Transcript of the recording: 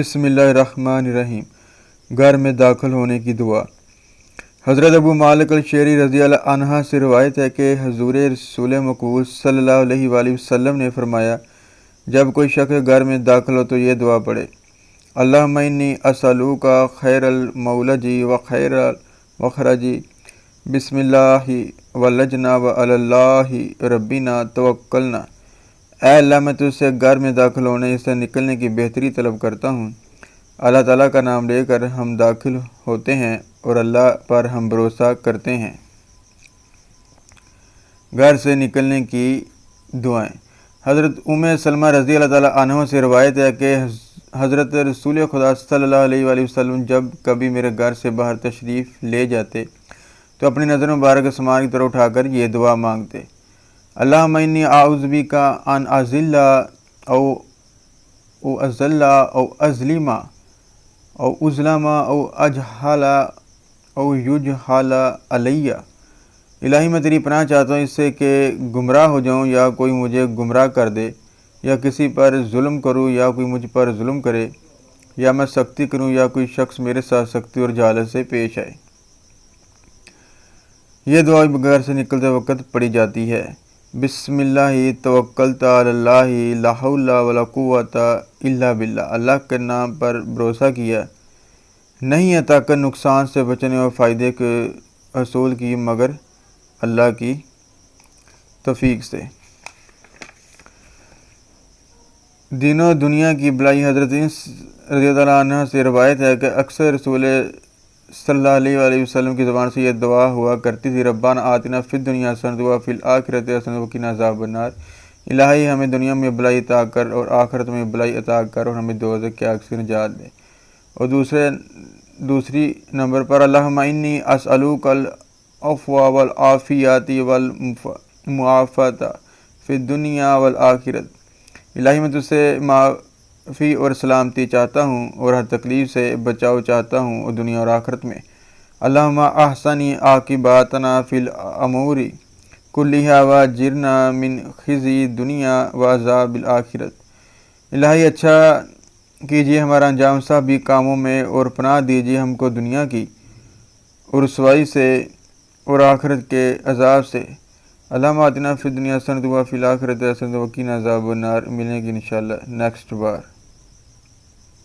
بسم اللہ الرحمن الرحیم۔ گھر میں داخل ہونے کی دعا۔ حضرت ابو مالک الشعری رضی اللہ عنہ سے روایت ہے کہ حضور رسول مقبول صلی اللہ علیہ وآلہ وسلم نے فرمایا، جب کوئی شخص گھر میں داخل ہو تو یہ دعا پڑھے: اللہم انی اسألوک خیر المولجی و خیر المخرجی، بسم اللہ ولجنا و علی اللہ ربنا توکلنا۔ اے اللہ، میں تجھ سے گھر میں داخل ہونے سے نکلنے کی بہتری طلب کرتا ہوں۔ اللہ تعالیٰ کا نام لے کر ہم داخل ہوتے ہیں اور اللہ پر ہم بھروسہ کرتے ہیں۔ گھر سے نکلنے کی دعائیں۔ حضرت ام سلمہ رضی اللہ تعالیٰ عنہ سے روایت ہے کہ حضرت رسول خدا صلی اللہ علیہ وآلہ وسلم جب کبھی میرے گھر سے باہر تشریف لے جاتے تو اپنی نظر مبارک آسمان کی طرف اٹھا کر یہ دعا مانگتے: اللہم انی اعوذ بک ان اذل او اذل او اظلم او اظلم او اجہل او یجہل علی۔ الہی، میں تیری پناہ چاہتا ہوں اس سے کہ گمراہ ہو جاؤں یا کوئی مجھے گمراہ کر دے، یا کسی پر ظلم کروں یا کوئی مجھ پر ظلم کرے، یا میں سختی کروں یا کوئی شخص میرے ساتھ سختی اور جہالت سے پیش آئے۔ یہ دعا گھر سے نکلتے وقت پڑھی جاتی ہے۔ بسم اللہ توکلت علی اللہ لا حول ولا قوۃ الا باللہ۔ اللہ کے نام پر بھروسہ کیا، نہیں ہے طاقت نقصان سے بچنے اور فائدے کے حصول کی مگر اللہ کی توفیق سے۔ دین و دنیا کی بھلائی۔ حضرت انس رضی اللہ عنہ سے روایت ہے کہ اکثر رسول صلی اللہ علیہ وآلہ وسلم کی زبان سے یہ دعا ہوا کرتی تھی: ربنا آتنا فی الدنیا حسنۃ وفی الآخرۃ حسنۃ وقنا عذاب النار۔ الہی، ہمیں دنیا میں بھلائی عطا کر اور آخرت میں بھلائی عطا کر اور ہمیں دوزخ کی آگ سے نجات دے۔ اور دوسری نمبر پر اللہم انی اسألوک العفو والعافیت والمعافات فی الدنیا والآخرۃ۔ الہی، میں تجھ سے معافی اور سلامتی چاہتا ہوں اور ہر تکلیف سے بچاؤ چاہتا ہوں اور دنیا اور آخرت میں۔ اللہم احسن عاقبتنا فی الامور کلہا واجرنا من خزی الدنیا وعذاب الآخرۃ۔ الہی، اچھا کیجیے ہمارا انجام سبھی کاموں میں اور پناہ دیجیے ہم کو دنیا کی رسوائی سے اور آخرت کے عذاب سے۔ اللہم آتنا فی الدنیا حسنۃ وفی الآخرۃ حسنۃ وقنا عذاب النار۔ ملیں گے انشاءاللہ نیکسٹ بار۔